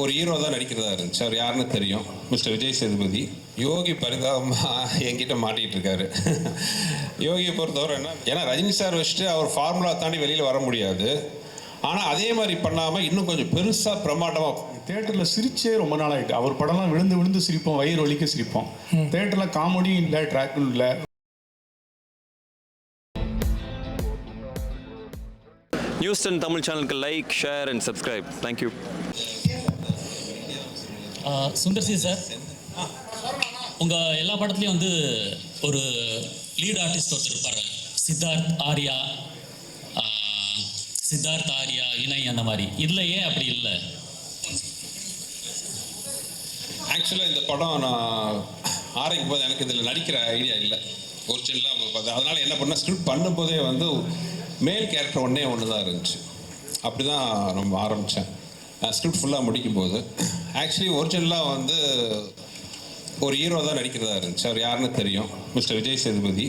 ஒரு ஹீரோ தான் நடிக்கிறதா இருந்துச்சு. அவர் யாருன்னு தெரியும், மிஸ்டர் விஜய் சேதுபதி. யோகி பரிதாபமாக என்கிட்ட மாட்டிகிட்டு இருக்காரு. யோகியை பொறுத்தவரை என்ன, ஏன்னா ரஜினி சார் வச்சுட்டு அவர் ஃபார்முலா தாண்டி வெளியில் வர முடியாது. ஆனால் அதே மாதிரி பண்ணாமல் இன்னும் கொஞ்சம் பெருசாக பிரமாண்டமாக தேட்டரில் சிரிச்சே ரொம்ப நாள் ஆகிட்டு. அவர் படம்லாம் விழுந்து விழுந்து சிரிப்போம், வயிறு வலிக்க சிரிப்போம். தேட்டரில் காமெடியும் இல்லை, ட்ராக்கும் இல்லை. நியூஸ் 10 தமிழ் சேனலுக்கு like, share and subscribe. Thank you. Sundar C sir, உங்கள் எல்லா படத்துலையும் வந்து ஒரு லீட் ஆர்டிஸ்ட் ஒருத்தர் இருப்பார். சித்தார்த் ஆர்யா இணை அந்த மாதிரி. இதில் ஏன் அப்படி இல்லை? ஆக்சுவலாக இந்த படம் நான் ஆரம்பிக்கும் போது எனக்கு இதில் நடிக்கிற ஐடியா இல்லை, ஒரிஜினலாக அவங்க பார்த்து. அதனால் என்ன பண்ணால் ஸ்கிரிப்ட் பண்ணும்போதே வந்து மேல் கேரக்டர் ஒன்று தான் இருந்துச்சு. அப்படி தான் நம்ம ஆரம்பித்தேன். ஸ்கிரிப்ட் ஃபுல்லாக முடிக்கும்போது ஆக்சுவலி ஒரிஜினலாக வந்து ஒரு ஹீரோ தான் நடிக்கிறதா இருந்துச்சு. அவர் யாருன்னு தெரியும், மிஸ்டர் விஜய் சேதுபதி.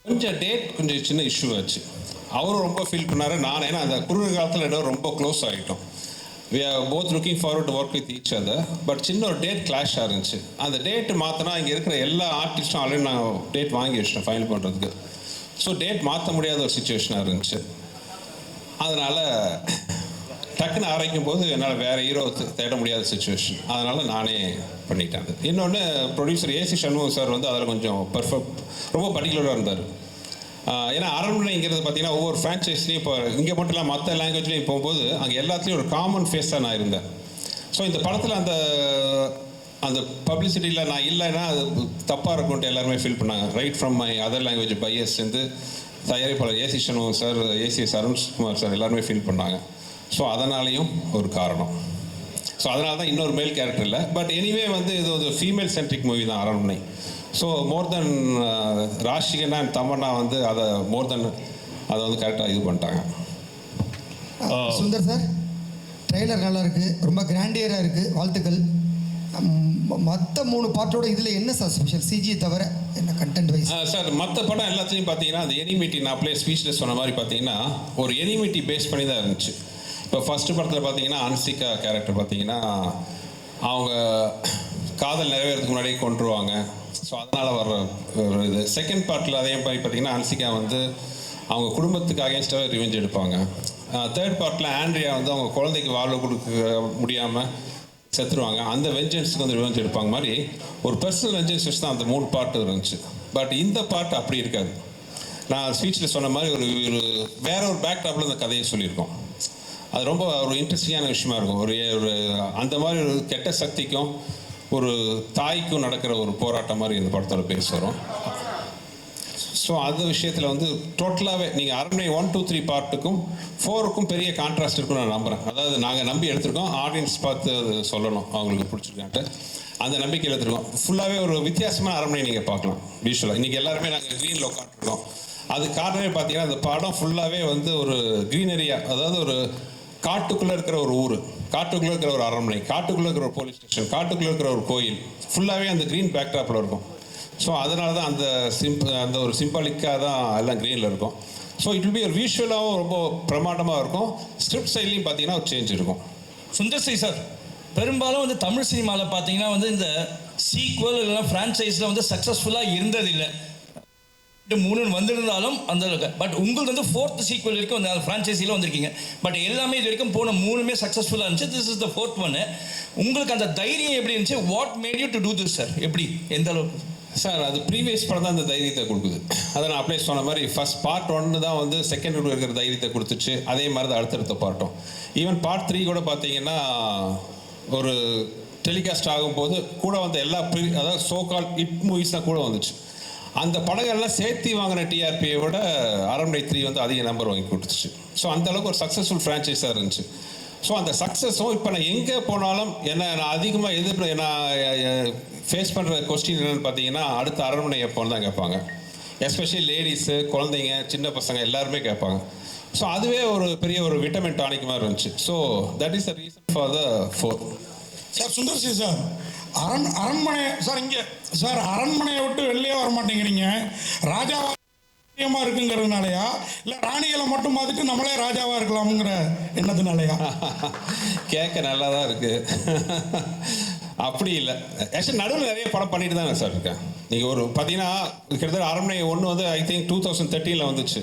கொஞ்சம் டேட் கொஞ்சம் சின்ன இஷ்யூ ஆச்சு. அவரும் ரொம்ப ஃபீல் பண்ணார், நான். ஏன்னா அந்த குறுகிய காலத்தில் இடம் ரொம்ப க்ளோஸ் ஆகிட்டோம். we are both looking forward to work with each other. But சின்ன ஒரு டேட் கிளாஷ் இருந்துச்சு. அந்த டேட்டு மாற்றினா இங்கே இருக்கிற எல்லா ஆர்டிஸ்ட்டும் ஆல்ரெடி நான் டேட் வாங்கி வச்சிட்டேன் ஃபைனல் பண்ணுறதுக்கு. ஸோ டேட் மாற்ற முடியாத ஒரு சுச்சுவேஷனாக இருந்துச்சு. அதனால் டக்குன்னு ஆரம்பிக்கும் போது என்னால் வேறு ஹீரோ தேட முடியாத சுச்சுவேஷன். அதனால் நானே பண்ணிட்டேன். அது இன்னொன்று, ப்ரொடியூசர் ஏசி சண்முகம் சார் வந்து அதில் கொஞ்சம் ரொம்ப பர்டிகுலராக இருந்தார். ஏன்னா அரண்மனைங்கிறது பார்த்தீங்கன்னா ஒவ்வொரு ஃப்ரான்ச்சைஸ்லையும் இப்போ இங்கே மட்டும் இல்லை, மற்ற லாங்குவேஜ்லேயும் போகும்போது அங்கே எல்லாத்துலேயும் ஒரு காமன் ஃபேஸாக நான் இருந்தேன். ஸோ இந்த படத்தில் அந்த பப்ளிசிட்டியில் நான் இல்லைன்னா அது தப்பாக இருக்கும்ட்டு எல்லாருமே ஃபீல் பண்ணாங்க. Right from my other language buyers வந்து தயாரிப்பாளர் AC Shanmugam sir, ACS Arunkumar sir எல்லாருமே ஃபீல் பண்ணாங்க. ஸோ அதனாலேயும் ஒரு காரணம். ஸோ அதனால தான் இன்னொரு மேல் கேரக்டர் இல்லை. பட் எனிவே வந்து இது ஒரு ஃபீமேல் சென்ட்ரிக் மூவி தான் Aranmanai. So more then Rashi Khanna and Tamannaah வந்து அதை அதை வந்து கரெக்டாக இது பண்ணிட்டாங்க. சுந்தர் சார், ட்ரெய்லர் நல்லா இருக்குது, ரொம்ப கிராண்டியராக இருக்குது, வாழ்த்துக்கள். மற்ற 3 பாட்டோட இதில் என்ன சார் ஸ்பெஷல், சிஜி தவிர என்ன கண்டென்ட் வைஸ்? சார் மற்ற படம் எல்லாத்துலேயும் பார்த்தீங்கன்னா அந்த எனிமிட்டி, நான் அப்படியே ஸ்பீச்சில் சொன்ன மாதிரி பார்த்தீங்கன்னா ஒரு எனிமிட்டி பேஸ் பண்ணி தான் இருந்துச்சு. இப்போ ஃபஸ்ட்டு படத்தில் பார்த்தீங்கன்னா அன்சிகா கேரக்டர் பார்த்தீங்கன்னா அவங்க காதல் நிறைவேறதுக்கு முன்னாடியே கொண்டுருவாங்க. ஸோ அதனால் வர்ற ஒரு இது. செகண்ட் பார்ட்டில் அதே மாதிரி பார்த்தீங்கன்னா அன்சிகா வந்து அவங்க குடும்பத்துக்கு அகேன்ஸ்டாக ரிவெஞ்ச் எடுப்பாங்க. தேர்ட் பார்ட்டில் ஆண்ட்ரியா வந்து அவங்க குழந்தைக்கு வாழ்வு கொடுக்க முடியாமல் செத்துருவாங்க. அந்த வெஞ்சன்ஸுக்கு வந்து ரிவெஞ்ச் எடுப்பாங்க. மாதிரி ஒரு பர்சனல் வெஞ்சன்ஸ் வச்சு தான் அந்த 3 பார்ட்டு இருந்துச்சு. பட் இந்த பார்ட் அப்படி இருக்காது. நான் ஸ்பீச்சில் சொன்ன மாதிரி ஒரு வேற ஒரு பேக்டாப்பில் இந்த கதையை சொல்லியிருக்கோம். அது ரொம்ப ஒரு இன்ட்ரெஸ்டிங்கான விஷயமா இருக்கும். ஒரு அந்த மாதிரி ஒரு கெட்ட சக்திக்கும் ஒரு தாய்க்கும் நடக்கிற ஒரு போராட்டம் மாதிரி இந்த படத்தோட பேச வரும். ஸோ அந்த விஷயத்தில் வந்து டோட்டலாகவே நீங்கள் அரண்மனை 1, 2, 3 பார்ட்டுக்கும் 4க்கும் பெரிய கான்ட்ராஸ்ட் இருக்குன்னு நான் நம்புகிறேன். அதாவது நாங்கள் நம்பி எடுத்திருக்கோம், ஆடியன்ஸ் பார்த்து அது சொல்லணும் அவங்களுக்கு பிடிச்சிருக்கான்ட்டு அந்த நம்பிக்கையில் எடுத்துருக்கோம். ஃபுல்லாகவே ஒரு வித்தியாசமான அரண்மனை நீங்கள் பார்க்கலாம் விஷுவலாக. இன்றைக்கி எல்லாருமே நாங்கள் க்ரீனில் உட்காந்துருக்கோம். அது காரணமே பார்த்தீங்கன்னா அந்த படம் ஃபுல்லாகவே வந்து ஒரு க்ரீனரியாக, அதாவது ஒரு காட்டுக்குள்ளே இருக்கிற ஒரு ஊர், காட்டுக்குள்ளே இருக்கிற ஒரு அரண்மனை, காட்டுக்குள்ளே இருக்கிற ஒரு போலீஸ் ஸ்டேஷன், காட்டுக்குள்ளே இருக்கிற ஒரு கோயில், ஃபுல்லாகவே அந்த க்ரீன் பேக்ட்ராப்பில் இருக்கும். ஸோ அதனால தான் அந்த ஒரு சிம்பாலிக்காக தான் எல்லாம் க்ரீனில் இருக்கும். ஸோ இட் வில் பி ஒரு விஷுவலாகவும் ரொம்ப பிரமாண்டமாக இருக்கும். ஸ்கிரிப்ட் சைட்லையும் பார்த்தீங்கன்னா ஒரு சேஞ்ச் இருக்கும். சுந்தர் சி சார், பெரும்பாலும் வந்து தமிழ் சினிமாவில் பார்த்தீங்கன்னா வந்து இந்த சீக்வல் இல்லைன்னா ஃப்ரான்ச்சைஸில் வந்து சக்ஸஸ்ஃபுல்லாக இருந்ததில்லை. 3 வந்திருந்தாலும் அந்த அளவுக்கு. பட் உங்களுக்கு வந்து 4th சீக்வல் வரைக்கும் வந்து அந்த ஃப்ரான்ச்சைஸியில் வந்திருக்கீங்க. பட் எல்லாமே இது வரைக்கும் போன 3மே சக்ஸஸ்ஃபுல்லாக இருந்துச்சு. This is the 4th one. உங்களுக்கு அந்த தைரியம் எப்படி இருந்துச்சு? What made you to do this sir? எப்படி, எந்த அளவுக்கு சார்? அது ப்ரீவியஸ் படம் தான் அந்த தைரியத்தை கொடுக்குது. அதை நான் அப்படியே சொன்ன மாதிரி ஃபர்ஸ்ட் பார்ட் 1 தான் வந்து செகண்ட் இருக்கிற தைரியத்தை கொடுத்துச்சு. அதே மாதிரி தான் அடுத்தடுத்த பார்ட்டும். ஈவன் பார்ட் 3 கூட பார்த்தீங்கன்னா ஒரு டெலிகாஸ்ட் ஆகும்போது கூட வந்து எல்லா அதாவது சோ கால் ஹிட் மூவிஸ் தான் கூட வந்துச்சு. அந்த படங்கள்லாம் சேர்த்து வாங்கின டிஆர்பியை விட அரண்மனை 3 வந்து அதிக நம்பர் வாங்கி கொடுத்துச்சு. ஸோ அந்தளவுக்கு ஒரு சக்ஸஸ்ஃபுல் ஃப்ரான்ச்சைஸாக இருந்துச்சு. ஸோ அந்த சக்ஸஸும் இப்போ நான் எங்கே போனாலும் நான் அதிகமாக நான் ஃபேஸ் பண்ணுற கொஸ்டின் என்னென்னு பார்த்தீங்கன்னா அடுத்த அரண்மனை எப்போன்னு தான் கேட்பாங்க. எஸ்பெஷலி லேடிஸு, குழந்தைங்க, சின்ன பசங்க எல்லாருமே கேட்பாங்க. ஸோ அதுவே ஒரு பெரிய ஒரு விட்டமின் டானிக் மாதிரி இருந்துச்சு. So that is the reason for the 4th. Sir Sundar C sir, அரண்மனை சார், இங்கே சார் அரண்மனையை விட்டு வெளியே வர மாட்டேங்கிறீங்க. ராஜா அதிகமாக இருக்குங்கிறதுனாலயா இல்லை ராணிகளை மட்டும் பார்த்துட்டு நம்மளே ராஜாவாக இருக்கலாமுங்கிற எண்ணத்தினாலயா? கேட்க நல்லா தான் இருக்கு. அப்படி இல்லை. ஆக்சுவலி நடுவில் நிறைய படம் பண்ணிட்டு தானே சார் இருக்கேன். நீங்கள் ஒரு பார்த்தீங்கன்னா கிட்டத்தட்ட அரண்மனை 1 வந்து ஐ திங்க் 2013 வந்துச்சு.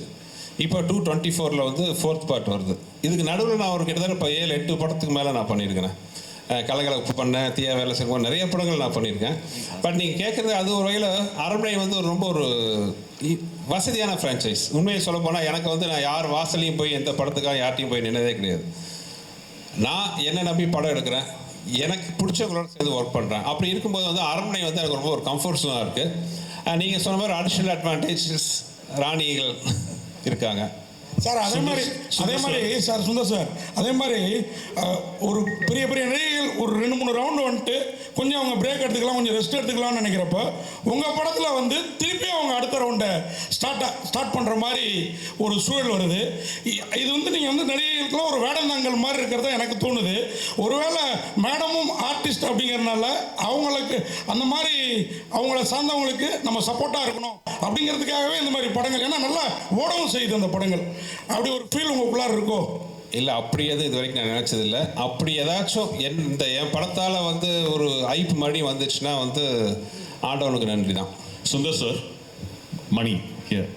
இப்போ 2024 வந்து 4th பார்ட் வருது. இதுக்கு நடுவில் நான் ஒரு கிட்டத்தட்ட இப்போ 7-8 படத்துக்கு மேலே நான் பண்ணியிருக்கிறேன். கலகலப்பு பண்ணேன், தீயா வேலை செய்வோம், நிறைய படங்கள் நான் பண்ணியிருக்கேன். பட் நீங்கள் கேட்குறது அது ஒரு வகையில் அரண்மனை வந்து ரொம்ப ஒரு வசதியான ஃப்ரான்ச்சைஸ். உண்மையை சொல்ல போனால் எனக்கு வந்து நான் யார் வாசலையும் போய் எந்த படத்துக்காக யார்ட்டையும் போய் நின்னதே கிடையாது. நான் என்ன நம்பி படம் எடுக்கிறேன், எனக்கு பிடிச்சவங்களோட சேர்ந்து ஒர்க் பண்ணுறேன். அப்படி இருக்கும்போது வந்து அரண்மனை வந்து எனக்கு ரொம்ப ஒரு கம்ஃபர்ட் ஜோனாக இருக்குது. நீங்கள் சொன்ன மாதிரி அடிஷ்னல் அட்வான்டேஜஸ் ராணிகள் இருக்காங்க சார். அதே மாதிரி சார் சுந்தர் சார், அதே மாதிரி ஒரு பெரிய பெரிய நடிகைகள் ஒரு 2-3 ரவுண்டு வந்துட்டு கொஞ்சம் அவங்க பிரேக் எடுத்துக்கலாம், கொஞ்சம் ரெஸ்ட் எடுத்துக்கலாம்னு நினைக்கிறப்ப உங்கள் படத்தில் வந்து திருப்பி அவங்க அடுத்த ரவுண்டை ஸ்டார்ட் பண்ணுற மாதிரி ஒரு சூழல் வருது. இது வந்து நீங்கள் வந்து நடிகைகளுக்குலாம் ஒரு வேடந்தாங்கல் மாதிரி இருக்கிறதா எனக்கு தோணுது. ஒருவேளை மேடமும் ஆர்டிஸ்ட் அப்படிங்கிறதுனால அவங்களுக்கு அந்த மாதிரி அவங்கள சார்ந்தவங்களுக்கு நம்ம சப்போர்ட்டாக இருக்கணும் அப்படிங்கிறதுக்காகவே இந்த மாதிரி படங்கள், ஏன்னா நல்லா ஓடவும் செய்யுது அந்த படங்கள், அப்படி ஒரு ஃபீல் உங்களுக்குள்ளார இருக்கோ? இல்லை, அப்படி எதுவும் இது வரைக்கும் நான் நினச்சதில்லை. அப்படி ஏதாச்சும் என் படத்தால் வந்து ஒரு ஐப்பு மணி வந்துச்சுன்னா வந்து ஆண்டவனுக்கு நன்றி தான். Sundar sir, Mani here.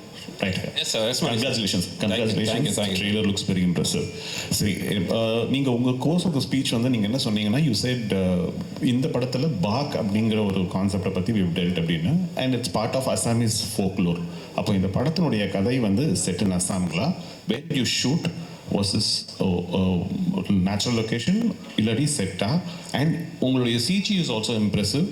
Right. Yes, sir. Yes, ma'am. Congratulations. Thank you. Trailer looks very impressive. சரி, நீங்கள் உங்கள் கோர்ஸ் ஆஃப் த ஸ்பீச் வந்து நீங்கள் என்ன சொன்னீங்கன்னா, யூ செட் இந்த படத்தில் பாக் அப்படிங்கிற ஒரு கான்செப்டை பற்றி we've dealt அப்படின்னு, and it's part of Assamese folklore. அப்போ இந்த படத்தினுடைய கதை வந்து செட் இன் அசாம்களா? where you shoot was this natural location இல்லாட்டி செட்டா? அண்ட் உங்களுடைய CG is also impressive.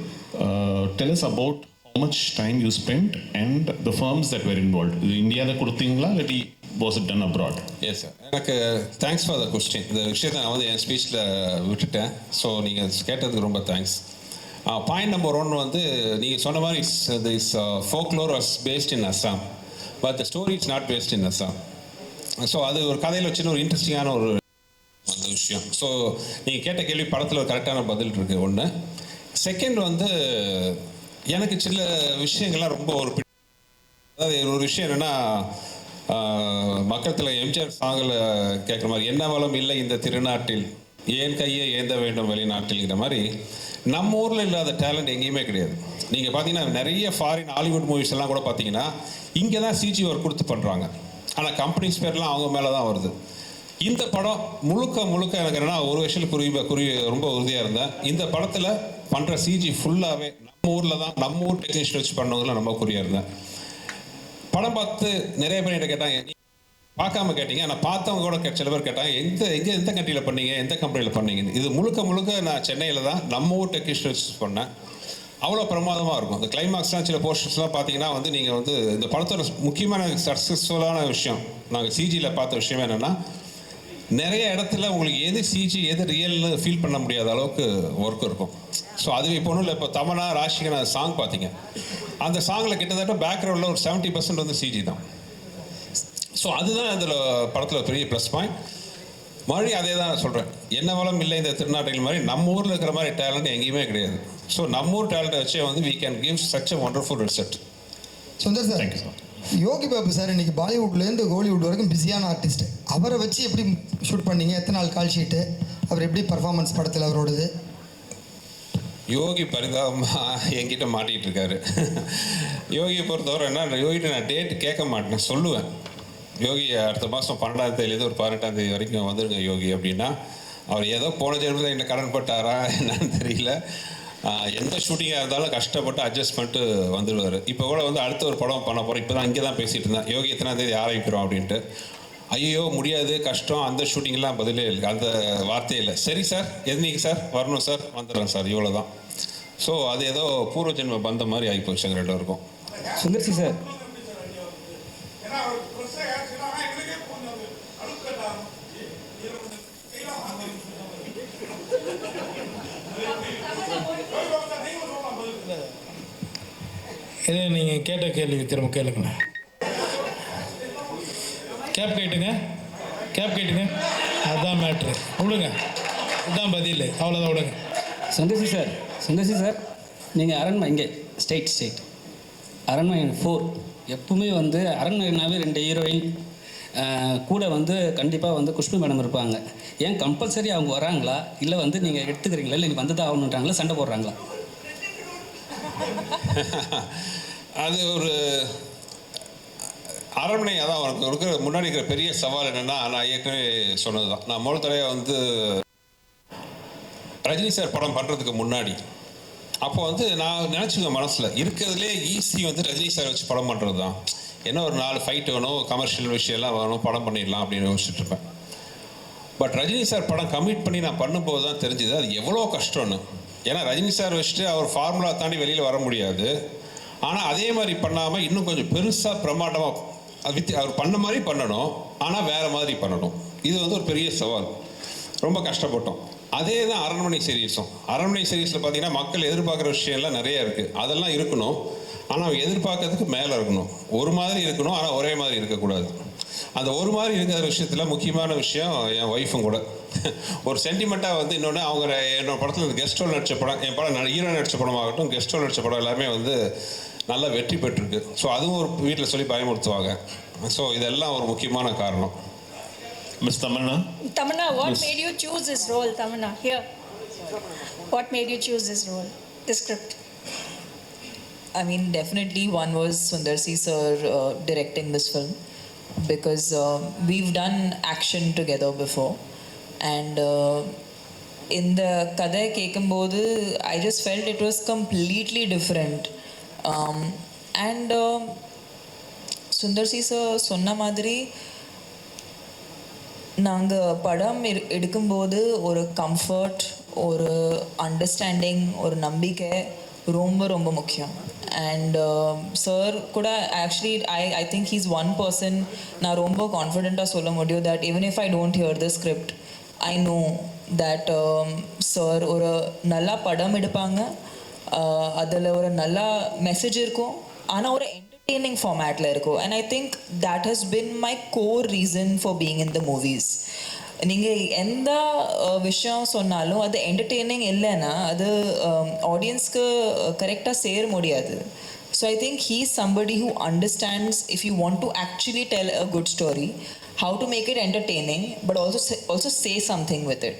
Tell us about how much time you spent and the firms that were involved. இந்தியாவில் கொடுத்தீங்களா இல்லாட்டி was it done abroad? Yes sir, எனக்கு thanks for the question. இந்த விஷயத்தை நான் வந்து என் ஸ்பீச்சில் விட்டுட்டேன். ஸோ நீங்கள் கேட்டதுக்கு ரொம்ப தேங்க்ஸ். பாயிண்ட் நம்பர் 1 வந்து நீங்கள் சொன்ன மாதிரி this folklore was based in Assam, but the story it's not based in Assam. So அது ஒரு கதையில் வச்சுன்னு ஒரு இன்ட்ரெஸ்டிங்கான ஒரு அந்த விஷயம். ஸோ நீங்கள் கேட்ட கேள்வி படத்தில் ஒரு கரெக்டான பதில் இருக்குது. ஒன்று. செகண்ட் வந்து எனக்கு சில விஷயங்கள்லாம் ரொம்ப அதாவது ஒரு விஷயம் என்னென்னா, மக்கள் எம்ஜிஆர் சாங்கில் கேட்குற மாதிரி என்ன வளம் இல்லை இந்த திருநாட்டில் ஏன் கையை ஏந்த வேண்டும் வெளிநாட்டில்ங்கிற மாதிரி நம்ம ஊரில் இல்லாத டேலண்ட் எங்கேயுமே கிடையாது. நீங்கள் பார்த்தீங்கன்னா நிறைய ஃபாரின் ஹாலிவுட் மூவிஸ் எல்லாம் கூட பார்த்தீங்கன்னா இங்கே தான் CG ஒர்க் கொடுத்து பண்ணுறாங்க. ஆனால் கம்பெனிஸ் பேர்லாம் அவங்க மேலே தான் வருது. இந்த படம் முழுக்க எனக்கு என்னென்னா ஒரு விஷயத்தில் ரொம்ப உறுதியாக இருந்தேன். இந்த படத்தில் பண்ணுற CG ஃபுல்லாகவே நம்ம ஊரில் தான், நம்ம ஊர் டெக்னீஷியன் வச்சு பண்ணவங்கள ரொம்ப குறியாக இருந்தேன். படம் பார்த்து நிறைய பேர் என்கிட்ட கேட்டாங்க, பார்க்காம கேட்டீங்க, ஆனால் பார்த்தவங்க கூட சில பேர் கேட்டாங்க எந்த கண்ட்ரியில் பண்ணீங்க, எந்த கம்பெனியில் பண்ணீங்கன்னு. இது முழுக்க நான் சென்னையில் தான் நம்ம ஊர் டெக்னீஷியன் வச்சு பண்ணேன். அவ்வளோ பிரமாதமாக இருக்கும். இந்த கிளைமாக்ஸ்லாம் சில போர்ஷன்ஸ்லாம் பார்த்தீங்கன்னா வந்து நீங்கள் வந்து இந்த படத்தோட முக்கியமான சக்ஸஸ்ஃபுல்லான விஷயம் நாங்கள் CGயில் பார்த்த விஷயம் என்னென்னா, நிறைய இடத்துல உங்களுக்கு எது CG எது ரியல்னு ஃபீல் பண்ண முடியாத அளவுக்கு ஒர்க் இருக்கும். ஸோ அது இப்போ ஒன்றும் இல்லை. இப்போ தமனா ராஷிகனா சாங் பார்த்தீங்க, அந்த சாங்கில் கிட்டத்தட்ட பேக்ரவுண்டில் ஒரு 70% வந்து CG தான். ஸோ அதுதான் இதில் படத்தில் பெரிய ப்ளஸ் பாயிண்ட். மறுபடியும் அதே தான் சொல்கிறேன், என்ன வளம் இல்லை இந்த திருநாட்டில் மாதிரி நம்ம ஊரில் இருக்கிற மாதிரி டேலண்ட் எங்கேயுமே கிடையாது. ஸோ நம்ம ஊர் டேலண்ட்டை வச்சே வந்து we can give such a wonderful result. Sundar sir, Thank you, sir. Yogi Babu sir இன்னைக்கு பாலிவுட்லேருந்து ஹாலிவுட் வரைக்கும் பிஸியான ஆர்டிஸ்ட். அவரை வச்சு எப்படி ஷூட் பண்ணீங்க? எத்தனை நாள் கால் ஷீட்டு? அவர் எப்படி பர்ஃபார்மன்ஸ் படத்தில் அவரோடது? யோகி பரிதாபமாக என்கிட்ட மாட்டிகிட்டு இருக்காரு. யோகியை பொறுத்தவரை என்ன, யோகிட்ட நான் டேட் கேட்க மாட்டேன், சொல்லுவேன். யோகி அடுத்த மாதம் 12ஆம் தேதியிலேருந்து ஒரு 18ஆம் தேதி வரைக்கும் வந்துடுங்க யோகி அப்படின்னா, அவர் ஏதோ போன ஜென்மத்தில் என்ன கடன் பட்டாரா என்னன்னு தெரியல. எந்த ஷூட்டிங்காக இருந்தாலும் கஷ்டப்பட்டு அட்ஜஸ்ட் பண்ணிட்டு வந்துடுவார். இப்போ கூட வந்து அடுத்த ஒரு படம் பண்ண போகிறோம். இப்போ தான் இங்கே தான் பேசிகிட்டு இருந்தேன், யோகி எத்தனாம் தேதி ஆரம்பிக்கிறோம் அப்படின்ட்டு. ஐயோ முடியாது, கஷ்டம், அந்த ஷூட்டிங்லாம் பதிலே இல்லை, அந்த வார்த்தையே இல்லை. சரி சார், எதுனிக்கு சார் வரணும் சார், வந்துடுறேன் சார், இவ்வளோ தான். ஸோ அது ஏதோ பூர்வ ஜென்ம பந்த மாதிரி ஆகிப்போச்சு எங்கள் 2 பேருக்கும். சுந்தர்சி சார், இது நீங்கள் கேட்ட கேள்வி திரும்ப கேளுங்களேன். கேப் கேட்டுங்க, அதுதான் மேட்ரு. விடுங்க, இதுதான் பதில், அவ்வளோதான், விடுங்க. சுந்தர்சி சார், நீங்கள் அரண்மனை இங்கே ஸ்டேட் அரண்மனை 4 எப்பவுமே வந்து அரண்மனைனாவே 2 ஹீரோயின் கூட வந்து கண்டிப்பாக வந்து குஷ்பு மேடம் இருப்பாங்க. ஏன் கம்பல்சரி அவங்க வராங்களா, இல்லை வந்து நீங்கள் எடுத்துக்கிறீங்களா, இல்லை நீங்கள் வந்து தான் ஆகணுன்றாங்களா, சண்டை போடுறாங்களா? அது ஒரு அரண்மனை. அதான் அவனுக்கு இருக்கிற முன்னாடி இருக்கிற பெரிய சவால் என்னென்னா, நான் ஏற்கனவே சொன்னது தான். நான் முதல் தடவை வந்து ரஜினி சார் படம் பண்ணுறதுக்கு முன்னாடி அப்போ வந்து நான் நினச்சிங்க மனசில் இருக்கிறதுலே ஈஸி வந்து ரஜினி சார் வச்சு படம் பண்ணுறது தான். என்ன ஒரு 4 ஃபைட் வேணும், கமர்ஷியல் விஷயம்லாம் வேணும், படம் பண்ணிடலாம் அப்படின்னு யோசிச்சுட்டு இருப்பேன். பட் ரஜினி சார் படம் கமிட் பண்ணி நான் பண்ணும்போது தான் தெரிஞ்சுது அது எவ்வளோ கஷ்டம்னு. ஏன்னா ரஜினி சார் வச்சுட்டு அவர் ஃபார்முலா தாண்டி வெளியில் வர முடியாது. ஆனால் அதே மாதிரி பண்ணாமல் இன்னும் கொஞ்சம் பெருசாக பிரமாண்டமாக அவர் பண்ண மாதிரி பண்ணணும், ஆனால் வேறு மாதிரி பண்ணணும். இது வந்து ஒரு பெரிய சவால். ரொம்ப கஷ்டப்பட்டோம். அதே தான் அரண்மனை சீரீஸும். அரண்மனை சீரீஸில் பார்த்தீங்கன்னா மக்கள் எதிர்பார்க்குற விஷயம்லாம் நிறைய இருக்குது. அதெல்லாம் இருக்கணும், ஆனால் எதிர்பார்க்கறதுக்கு மேலே இருக்கணும். ஒரு மாதிரி இருக்கணும், ஆனால் ஒரே மாதிரி இருக்கக்கூடாது. அந்த ஒரு மாதிரி இருக்கிற விஷயத்தில் முக்கியமான விஷயம் என் ஒய்ஃபும் கூட ஒரு சென்டிமெண்ட்டாக வந்து இன்னொன்று அவங்க என்னோட படத்தில் கெஸ்ட் ரோல் நடித்த படம், என் படம் ஹீரோ நடித்த படமாகட்டும், கெஸ்ட் ரோல் நடித்த படம் எல்லாமே வந்து நல்லா வெற்றி பெற்றிருக்கு. ஸோ அதுவும் ஒரு வீட்டில் சொல்லி பயமுறுத்துவாங்க. ஸோ இதெல்லாம் ஒரு முக்கியமான காரணம். Miss Tamanna? Tamanna, what made you choose this role, Tamanna? Here. What made you choose this role, this script? I mean, definitely one was Sundar C. sir directing this film, because we've done action together before, and in the Kadai Kekambodhu, I just felt it was completely different. And Sundar C. sir sonna madri நாங்கள் படம் எடுக்கும்போது ஒரு comfort, ஒரு understanding, ஒரு நம்பிக்கை ரொம்ப ரொம்ப முக்கியம். அண்ட் சார் கூட actually I think he's one person நான் ரொம்ப கான்ஃபிடெண்ட்டாக சொல்ல முடியும் that even if I don't here the script, I know that sir ஒரு நல்லா படம் எடுப்பாங்க, அதில் ஒரு நல்ல மெசேஜ் இருக்கும், ஆனால் ஒரு entertaining format la irukku. And I think that has been my core reason for being in the movies. நீங்க எந்த விஷயம் சொன்னாலும் அது என்டர்டெய்னிங் இல்லைன்னா அது ஆடியன்ஸ்க்கு கரெக்டாக சேர முடியாது. So I think he is somebody who understands if you want to actually tell a good story, how to make it entertaining but also say something with it.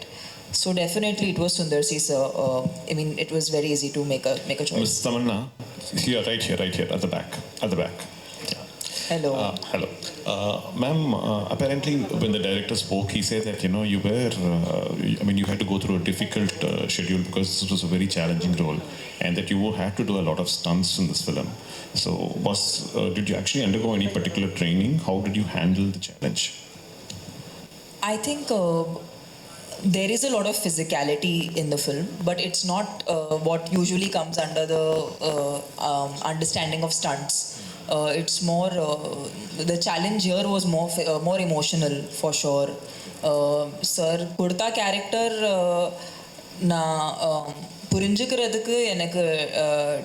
So definitely it was Sundar C. sir. I mean, it was very easy to make a choice. Miss Tamanna, here, right here, at the back. Hello. Hello. Ma'am, apparently when the director spoke, he said that, you know, you were, you had to go through a difficult schedule because this was a very challenging role, and that you had to do a lot of stunts in this film. So did you actually undergo any particular training? How did you handle the challenge? I think there is a lot of physicality in the film, but it's not what usually comes under the understanding of stunts. It's more the challenge here was more emotional for sure. Sir Kurta character na புரிஞ்சுக்கிறதுக்கு எனக்கு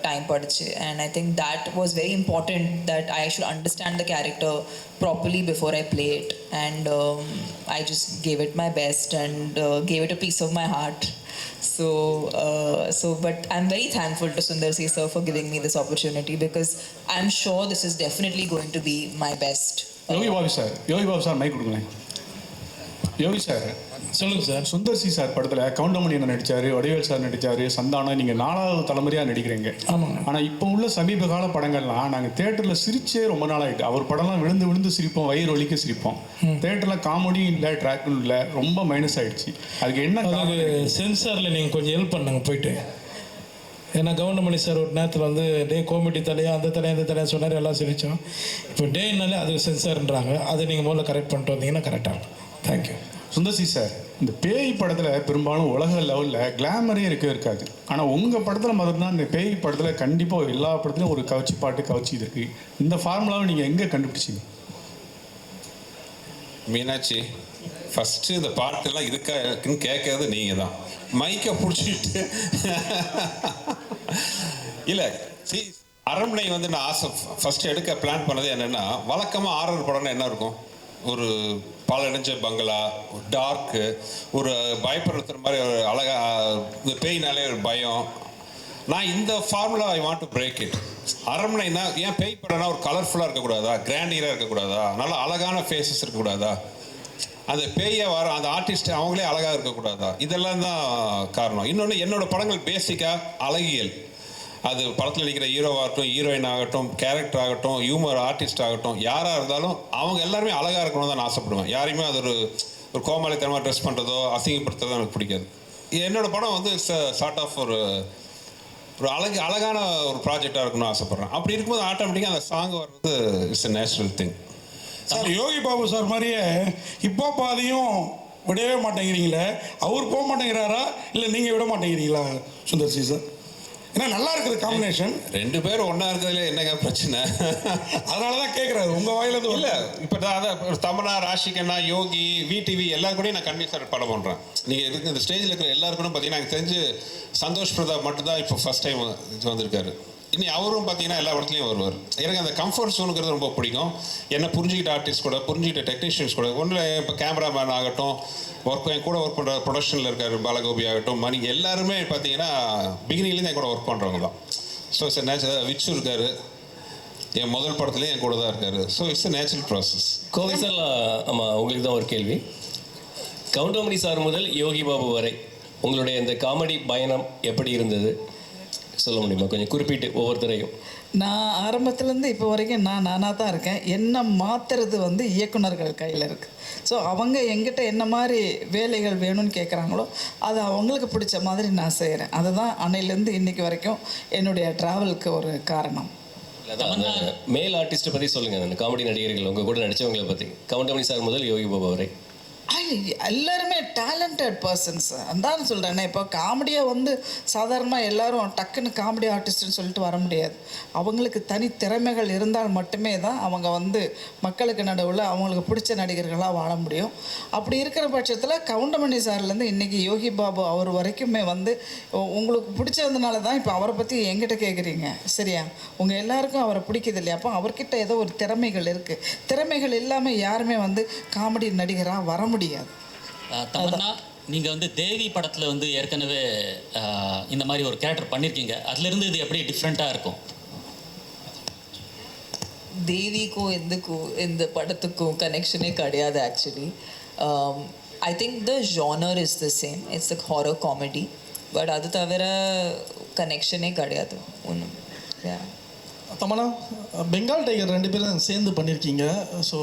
time படுச்சு, and I think that was very important that I should understand the character properly before I play it, and I just gave it my best and gave it a piece of my heart. So but I'm very thankful to Sundar C. sir for giving me this opportunity, because I'm sure this is definitely going to be my best. Yogi Babu sir mic கொடுங்களேன். Yogi sir சொல்லுங்கள் sir. Sundar C sir படத்தில் கவுண்டமணி என்ன நடித்தார், Vadivel sir நடித்தார், சந்தானம், நீங்கள் 4வது தலைமுறையாக நடிக்கிறீங்க. ஆமாங்க. ஆனால் இப்போ உள்ள சமீப கால படங்கள்லாம் நாங்கள் தேட்டரில் சிரிச்சே ரொம்ப நாள் ஆகிட்டு. அவர் படம்லாம் விழுந்து விழுந்து சிரிப்போம், வயிறு ஒலிக்க சிரிப்போம். தேட்டரில் காமெடியும் இல்லை, ட்ராக்கும் இல்லை, ரொம்ப மைனஸ் ஆகிடுச்சு. அதுக்கு என்ன சென்சாரில் நீங்கள் கொஞ்சம் ஹெல்ப் பண்ணுங்க போயிட்டு. ஏன்னா கவுண்டமணி சார் ஒரு நேரத்தில் வந்து டே காமெடி தலையாக அந்த தலையாக சொன்னார், எல்லாம் சிரித்தோம். இப்போ டேனாலே அது சென்சார்ன்றாங்க. அதை நீங்கள் முதல்ல கரெக்ட் பண்ணிட்டு வந்தீங்கன்னா கரெக்டாக இருக்கும். தேங்க்யூ. சுந்தர் சி சார், இந்த பேய் படத்தில் பெரும்பாலும் உலக லெவலில் கிளாமரே இருக்காது. ஆனால் உங்கள் படத்தில் மட்டும்தான் இந்த பேய் படத்தில் கண்டிப்பாக எல்லா படத்துலையும் ஒரு கவச்சி பாட்டு கவச்சி இது இருக்குது. இந்த ஃபார்முலாவை நீங்கள் எங்கே கண்டுபிடிச்சிங்க? மீனாட்சி, ஃபஸ்ட்டு இந்த பாட்டெல்லாம் இருக்கா இருக்குன்னு கேட்கறது நீங்கள் தான். மைக்கை பிடிச்சிட்டு இல்லை அரண்மனை வந்து நான் ஃபஸ்ட்டு எடுக்க பிளான் பண்ணது என்னென்னா, வழக்கமாக ஆரர் படம்னா என்ன இருக்கும், ஒரு பாலடைஞ்ச பங்களா, ஒரு டார்க்கு, ஒரு பயப்படுத்துகிற மாதிரி ஒரு அழகா, இந்த பேய்னாலே ஒரு பயம். நான் இந்த formula I want to break it. அரண்மனைனா ஏன் பேய் படம்னா ஒரு கலர்ஃபுல்லாக இருக்கக்கூடாதா, கிராண்டியராக இருக்கக்கூடாதா, நல்லா அழகான ஃபேஸஸ் இருக்கக்கூடாதா, அந்த பேயை வர அந்த ஆர்டிஸ்ட் அவங்களே அழகாக இருக்கக்கூடாதா, இதெல்லாம் தான் காரணம். இன்னொன்று, என்னோடய படங்கள் பேசிக்காக அழகியல். அது படத்தில் நடிக்கிற ஹீரோவாகட்டும், ஹீரோயின் ஆகட்டும், கேரக்டர் ஆகட்டும், ஹியூமர் ஆர்டிஸ்ட் ஆகட்டும், யாராக இருந்தாலும் அவங்க எல்லாருமே அழகாக இருக்கணும்னு தான் நான் ஆசைப்படுவேன். யாரையுமே அது ஒரு கோமாளித்தனமாக ட்ரெஸ் பண்ணுறதோ அசிங்கப்படுத்துறதோ எனக்கு பிடிக்காது. என்னோடய படம் வந்து சார்ட் ஆஃப் ஒரு அழகான ஒரு ப்ராஜெக்டாக இருக்கணும்னு ஆசைப்பட்றேன். அப்படி இருக்கும்போது ஆட்டோமேட்டிக்காக அந்த சாங் வர்றது it's a natural thing. Sir Yogi Babu sir மாதிரியே இப்போ பாதியும் விடவே மாட்டேங்கிறீங்களே, அவர் போக மாட்டேங்கிறாரா இல்லை நீங்கள் விட மாட்டேங்கிறீங்களா சுந்தர் சி சார்? ஏன்னா நல்லா இருக்குது காம்பினேஷன். 2 பேரும் ஒன்றா இருக்கிறதுல என்னங்க பிரச்சனை? அதனால தான் கேட்குறாரு உங்கள் வாயிலேருந்து. இல்லை, இப்போ அதான் தமன்னா, ராஷிகண்ணா, யோகி, விடிவி எல்லாருக்கூடையும் நான் கன்வின்ஸ் படம் பண்ணுறேன். நீங்கள் இருக்கு இந்த ஸ்டேஜில் இருக்கிற எல்லாருக்கும் பார்த்தீங்கன்னா எனக்கு தெரிஞ்சு சந்தோஷ் பிரதாப் மட்டும்தான் இப்போ ஃபஸ்ட் டைம் வந்திருக்காரு. இனி அவரும் பார்த்தீங்கன்னா எல்லா இடத்துலையும் வருவார். எனக்கு அந்த கம்ஃபர்ட் ஜோனுங்கிறது ரொம்ப பிடிக்கும். என்ன புரிஞ்சுக்கிட்ட ஆர்டிஸ்ட் கூட, புரிஞ்சுக்கிட்ட டெக்னீஷியன்ஸ் கூட, ஒன்றில் இப்போ கேமராமேன் ஆகட்டும், என் கூட ஒர்க் பண்ணுற ப்ரொடக்ஷனில் இருக்கார் பாலகோபி ஆகட்டும், மணி, எல்லாருமே பார்த்தீங்கன்னா பிகினிங்லேருந்து என் கூட ஒர்க் பண்ணுறவங்க தான். So it's natural. விச்சு இருக்கார், என் முதல் படத்துலேயும் என் கூட தான் இருக்கார். So it's a natural process. Kovai sir, ஆமாம், உங்களுக்கு தான் ஒரு கேள்வி. கவுண்டமணி சார் முதல் யோகி பாபு வரை உங்களுடைய இந்த காமெடி பயணம் எப்படி இருந்தது சொல்ல முடியுமா? கொஞ்சம் குறிப்பிட்டு ஒவ்வொருத்தரையும். நான் ஆரம்பத்துலேருந்து இப்போ வரைக்கும் நானாக தான் இருக்கேன். என்ன மாற்றுறது வந்து இயக்குனர்கள் கையில் இருக்குது. ஸோ அவங்க எங்கிட்ட என்ன மாதிரி வேலைகள் வேணும்னு கேட்குறாங்களோ அது அவங்களுக்கு பிடிச்ச மாதிரி நான் செய்கிறேன். அதுதான் அன்னையிலேருந்து இன்றைக்கி வரைக்கும் என்னுடைய ட்ராவலுக்கு ஒரு காரணம். அந்த மேல் ஆர்டிஸ்ட்டை பற்றி சொல்லுங்கள், அந்த காமெடி நடிகர்கள் உங்கள் கூட நடித்தவங்களை பற்றி. கவுண்டமணி சார் முதல் யோகி பாபு வரை எல்லாருமே டேலண்டட் பர்சன்ஸ். அதான் சொல்கிறேன்னே, இப்போ காமெடியாக வந்து சாதாரணமாக எல்லோரும் டக்குன்னு காமெடி ஆர்டிஸ்ட்னு சொல்லிட்டு வர முடியாது. அவங்களுக்கு தனி திறமைகள் இருந்தால் மட்டுமே தான் அவங்க வந்து மக்களுக்கு நடுவில் அவங்களுக்கு பிடிச்ச நடிகர்களாக வாழ முடியும். அப்படி இருக்கிற பட்சத்தில் கவுண்டமணி சார்லேருந்து இன்றைக்கி யோகி பாபு அவர் வரைக்குமே வந்து உங்களுக்கு பிடிச்சதுனால தான் இப்போ அவரை பற்றி என்கிட்ட கேட்குறீங்க, சரியா? உங்கள் எல்லாருக்கும் அவரை பிடிக்குது இல்லையா? அப்போ அவர்கிட்ட ஏதோ ஒரு திறமைகள் இருக்குது. திறமைகள் இல்லாமல் யாருமே வந்து காமெடி நடிகராக வர முடியாது. தமன்னா, நீங்கள் வந்து தேவி படத்தில் வந்து ஏற்கனவே இந்த மாதிரி ஒரு கேரக்டர் பண்ணியிருக்கீங்க. அதுலேருந்து இது எப்படி டிஃப்ரெண்ட்டாக இருக்கும்? தேவிக்கும் இந்த படத்துக்கும் கனெக்ஷனே கிடையாது actually. I think the genre is the same, it's like horror comedy. But அது தவிர கனெக்ஷனே கிடையாது ஒன்றும். தமன்னா, பெங்கால் டைகர் 2 பேரும் சேர்ந்து பண்ணியிருக்கீங்க. ஸோ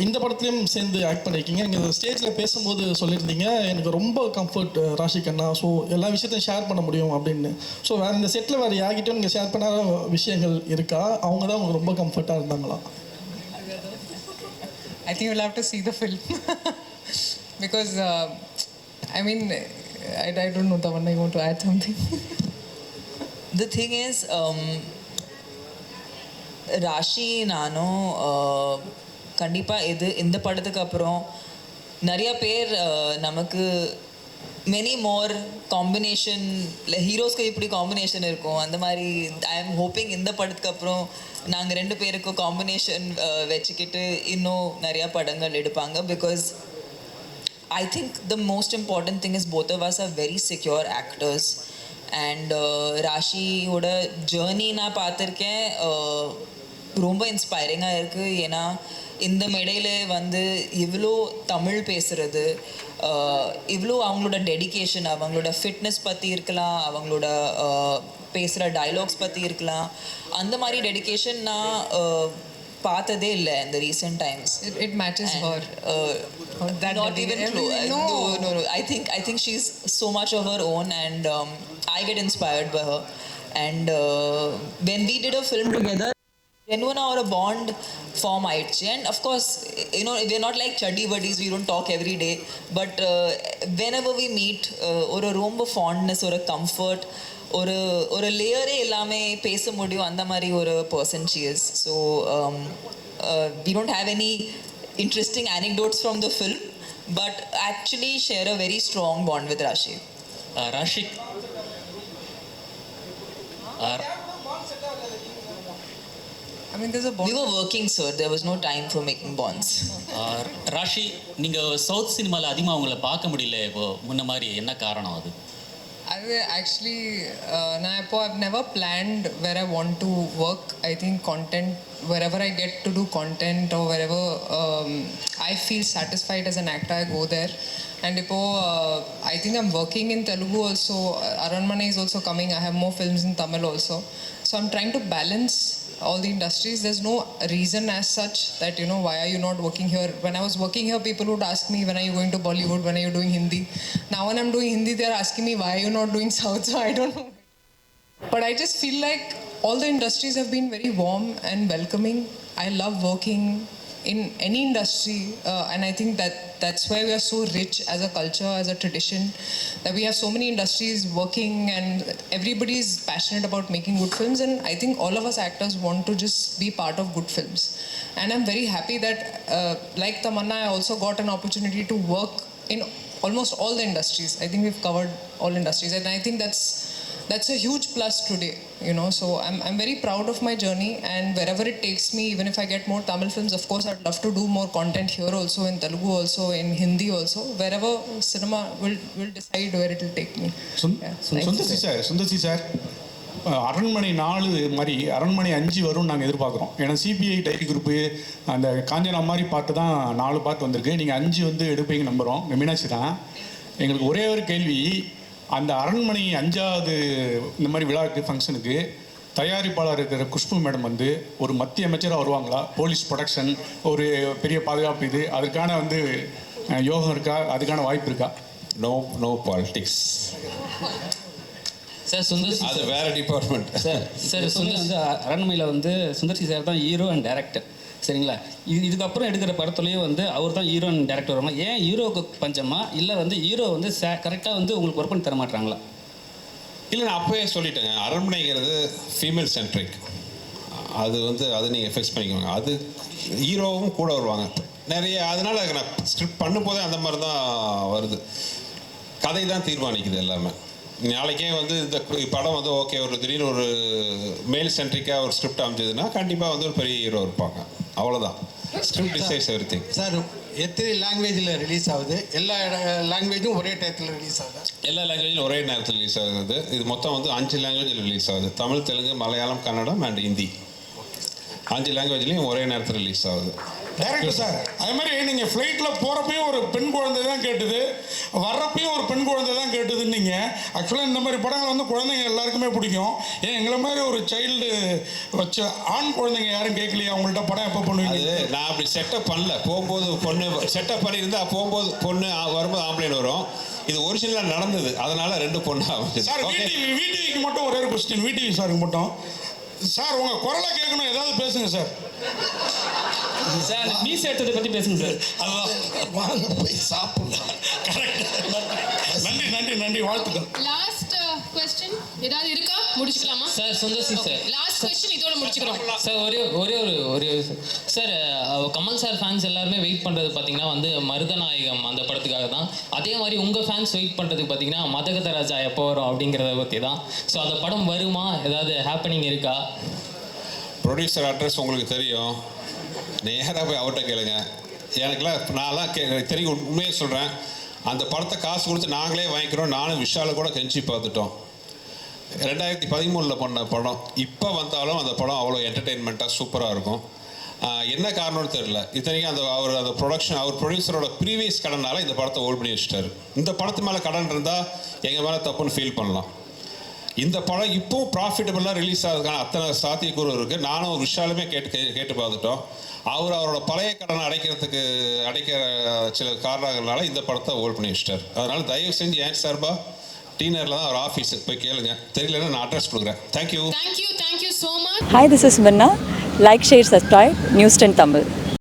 இந்த படத்துலையும் சேர்ந்து ஆக்ட் பண்ணியிருக்கீங்க. நீங்கள் ஸ்டேஜில் பேசும்போது சொல்லியிருந்தீங்க எனக்கு ரொம்ப கம்ஃபர்ட் ராஷிகண்ணா, ஸோ எல்லா விஷயத்தையும் ஷேர் பண்ண முடியும் அப்படின்னு. ஸோ வேறு இந்த செட்டில் வேறு யார்கிட்டையும் நீங்கள் ஷேர் பண்ணாத விஷயங்கள் இருக்கா? அவங்க தான் உங்களுக்கு ரொம்ப கம்ஃபர்ட்டாக இருந்தாங்களா? I think you'll have to see the film because I mean I don't know, Tamanna, you want to add something? The thing is, Raashi நானும் கண்டிப்பாக இந்த படத்துக்கு அப்புறம் நிறைய பேர் நமக்கு மெனி மோர் காம்பினேஷன், இல்லை ஹீரோஸ்க்கு இப்படி காம்பினேஷன் இருக்கும் அந்த மாதிரி. ஐ எம் ஹோப்பிங் இந்த படத்துக்கு அப்புறம் நாங்கள் 2 பேருக்கும் காம்பினேஷன் வச்சுக்கிட்டு இன்னும் நிறையா படங்கள் எடுப்பாங்க. Because I think the most important thing is both of us are very secure actors. And ராஷியோட ஜேர்னி நான் பார்த்துருக்கேன், ரொம்ப இன்ஸ்பைரிங்காக இருக்குது. ஏன்னா இந்த மேடையில் வந்து இவ்வளோ தமிழ் பேசுகிறது, இவ்வளோ அவங்களோட டெடிகேஷன், அவங்களோட ஃபிட்னஸ் பற்றி இருக்கலாம், அவங்களோட பேசுகிற டைலாக்ஸ் பற்றி இருக்கலாம், அந்த மாதிரி டெடிகேஷன் நான் பார்த்ததே இல்லை இந்த recent times. It matches her. Not even close. No. I think she's so much of her own, and I get inspired by her. And when we did a film together, genuine or a bond form ஆயிடுச்சு. And of course, you know, we're not like chuddy buddies, we don't talk every day, but whenever we meet, ஒரு ரொம்ப fondness, ஒரு comfort, ஒரு லேயரே எல்லாமே பேச முடியும், அந்த மாதிரி ஒரு person she is. So we don't have any interesting anecdotes from the film, but actually share a very strong bond with Rashi. Rashik, I mean, there's a bond. We were working, sir. There was no time for making bonds. Raashi, நீங்கள் south சினிமாவில் அதிகமாக அவங்கள பார்க்க முடியல இப்போ முன்ன மாதிரி, என்ன காரணம் அது? I actually, I've never planned where I want to work. I think content, wherever I get to do content or wherever I feel satisfied as an actor, I go there. And I think I'm working in Telugu also. Aranmane is also coming. I have more films in Tamil also. So I'm trying to balance all the industries. There's no reason as such that, why are you not working here? When I was working here, people would ask me, when are you going to Bollywood? When are you doing Hindi? Now when I'm doing Hindi, they're asking me, why are you not doing South? So I don't know. But I just feel like all the industries have been very warm and welcoming. I love working in any industry, and I think that's why we are so rich as a culture, as a tradition, that we have so many industries working and everybody is passionate about making good films, and I think all of us actors want to just be part of good films. And I'm very happy that like Tamanna, I also got an opportunity to work in almost all the industries. I think we've covered all industries, and I think that's a huge plus today, so I'm very proud of my journey, and wherever it takes me, even if I get more Tamil films, of course I'd love to do more content here also, in Telugu also, in Hindi also, wherever cinema will decide where it will take me. Sundar C sir அரண்மனை 4 மாதிரி அரண்மனை 5 வரும் நாங்கள் எதிர்பார்க்குறோம். ஏன்னா CBI diary group அந்த காஞ்சனா மாதிரி பார்த்து தான் 4 பார்ட் வந்திருக்கு. நீங்கள் 5 வந்து எடுப்பீங்க நம்புகிறோம். மீனாட்சி தான் எங்களுக்கு ஒரே ஒரு கேள்வி, அந்த அரண்மனை 5வது இந்த மாதிரி விழாக்கு ஃபங்க்ஷனுக்கு தயாரிப்பாளர் இருக்கிற குஷ்பு மேடம் வந்து ஒரு மத்திய அமைச்சராக வருவாங்களா? போலீஸ் ப்ரொடக்ஷன், ஒரு பெரிய பாதுகாப்பு, இது அதுக்கான வந்து யோகம் இருக்கா? அதுக்கான வாய்ப்பு இருக்கா? No politics sir. சுந்தர்சி அது வேற டிபார்ட்மெண்ட் சார். சுந்தர் வந்து அரண்மனையில் வந்து சுந்தர்சி சார் தான் ஹீரோ அண்ட் டைரக்டர், சரிங்களா? இதுக்கப்புறம் எடுக்கிற படத்துலேயும் வந்து அவர் தான் ஹீரோ அண்ட் டேரக்டர் வருமா? ஏன் ஹீரோவுக்கு பஞ்சமா, இல்லை வந்து ஹீரோ வந்து கரெக்டாக வந்து உங்களுக்கு ஒர்க் பண்ணி தர மாட்டாங்களா? இல்லை, நான் அப்போவே சொல்லிட்டேங்க, அரண்மனைங்கிறது ஃபீமேல் சென்ட்ரிக். அது நீங்கள் ஃபிக்ஸ் பண்ணிக்கோங்க. அது ஹீரோவும் கூட வருவாங்க நிறைய. அதனால் நான் ஸ்கிரிப்ட் பண்ணும்போதே அந்த மாதிரி தான் வருது. கதை தான் தீர்மானிக்குது எல்லாமே. நாளைக்கே வந்து இந்த படம் வந்து ஓகே, ஒரு திடீர்னு ஒரு மேல் சென்ட்ரிக்காக ஒரு ஸ்கிரிப்ட் அமைஞ்சதுன்னா கண்டிப்பாக வந்து ஒரு பெரிய ஹீரோ இருப்பாங்க. அவ்வளோதான். Script decides everything. சார், எத்தனை லாங்குவேஜில் ரிலீஸ் ஆகுது? எல்லா லாங்குவேஜும் ஒரே டயத்தில் ரிலீஸ் ஆகுது? எல்லா லாங்குவேஜிலும் ஒரே நேரத்தில் ரிலீஸ் ஆகுது. இது மொத்தம் வந்து 5 லாங்குவேஜில் ரிலீஸ் ஆகுது. தமிழ், தெலுங்கு, மலையாளம், கன்னடம் அண்ட் ஹிந்தி. 5 லாங்குவேஜ்லேயும் ஒரே நேரத்தில் ரிலீஸ் ஆகுது. டேரக்டர் சார், அதே மாதிரி நீங்கள் ஃப்ளைட்டில் போகிறப்பையும் ஒரு பெண் குழந்தை தான் கேட்டுது, வர்றப்பையும் ஒரு பெண் குழந்தை தான் கேட்டுதுன்னு நீங்கள். ஆக்சுவலாக இந்த மாதிரி படங்கள் வந்து குழந்தைங்க எல்லாருக்குமே பிடிக்கும். ஏன் எங்களை மாதிரி ஒரு சைல்டு வச்ச ஆண் குழந்தைங்க யாரும் கேட்கலையா உங்கள்கிட்ட படம் எப்போ பண்ணுவீங்க? அது நான் அப்படி செட்டப் பண்ணல. போகும்போது பொண்ணு செட்டப் பண்ணியிருந்தா போகும்போது பொண்ணு வரும்போது ஆம்பளைன்னு வரும். இது ஒரிஜினலாக நடந்தது, அதனால 2 பொண்ணு அமைச்சது. சார், விடிவிக்கு மட்டும் ஒரே ஒரு கொஸ்டின், விடிவி சாருக்கு மட்டும். சார், உங்கள் குரலை கேட்கணும், ஏதாவது பேசுங்க சார். சார், மீஸ் எடுத்ததை பற்றி பேசுங்க சார். அதுதான், வாங்க போய் சாப்பிடலாம். நன்றி, வாழ்த்துக்கள். லாஸ்ட் क्वेश्चन ஏதாவது இருக்கா? முடிச்சுக்கலாமா sir? Sundar C sir, last question இதோட முடிச்சுக்கிறோம் சார். ஒரே சார், கமல் சார் ஃபேன்ஸ் எல்லாருமே வெயிட் பண்ணுறது பார்த்தீங்கன்னா வந்து மருதநாயகம் அந்த படத்துக்காக தான். அதே மாதிரி உங்கள் ஃபேன்ஸ் வெயிட் பண்ணுறதுக்கு பார்த்தீங்கன்னா மதகத ராஜா எப்போ வரும் அப்படிங்கிறத பற்றி தான். ஸோ அந்த படம் வருமா? ஏதாவது ஹேப்பனிங் இருக்கா? ப்ரொடியூசர் அட்ரஸ் உங்களுக்கு தெரியும், நேராக போய் அவர்கிட்ட கேளுங்க. எனக்குலாம் நான்லாம் தெரியும், உண்மையாக சொல்கிறேன். அந்த படத்தை காசு கொடுத்து நாங்களே வாங்கிக்கிறோம். நானும் விஷாலை கூட கெஞ்சி பார்த்துட்டோம். 2013 பண்ண படம் இப்போ வந்தாலும் அந்த படம் அவ்வளோ என்டர்டெயின்மெண்ட்டாக சூப்பராக இருக்கும். என்ன காரணம்னு தெரியல. இத்தனைக்கும் அந்த ப்ரொடக்ஷன், அவர் ப்ரொடியூசரோட ப்ரீவியஸ் கடனால் இந்த படத்தை ஹோல்ட் பண்ணி வச்சுட்டாரு. இந்த படத்து மேலே கடன் இருந்தால் எங்கள் மேலே தப்புன்னு ஃபீல் பண்ணலாம். இந்த படம் இப்போவும் ப்ராஃபிட்டபுளாக ரிலீஸ் ஆகிறதுக்கான அத்தனை சாத்தியக்கூறு இருக்குது. நானும் விஷாலுமே கேட்டு பார்த்துட்டோம். அவரோட பழைய கடனை அடைக்கிற சில காரணங்களால இந்த படத்தை ஹோல்ட் பண்ணி வச்சுட்டார். அதனால் தயவு செஞ்சு ஏன் சார்பா டீனரில் தான் அவர் ஆஃபீஸுக்கு போய் கேளுங்க. தெரியலன்னா நான் அட்ரஸ் கொடுக்குறேன். Thank you so much. Hi, this is Minna. Like, share, subscribe News 10 Tamil.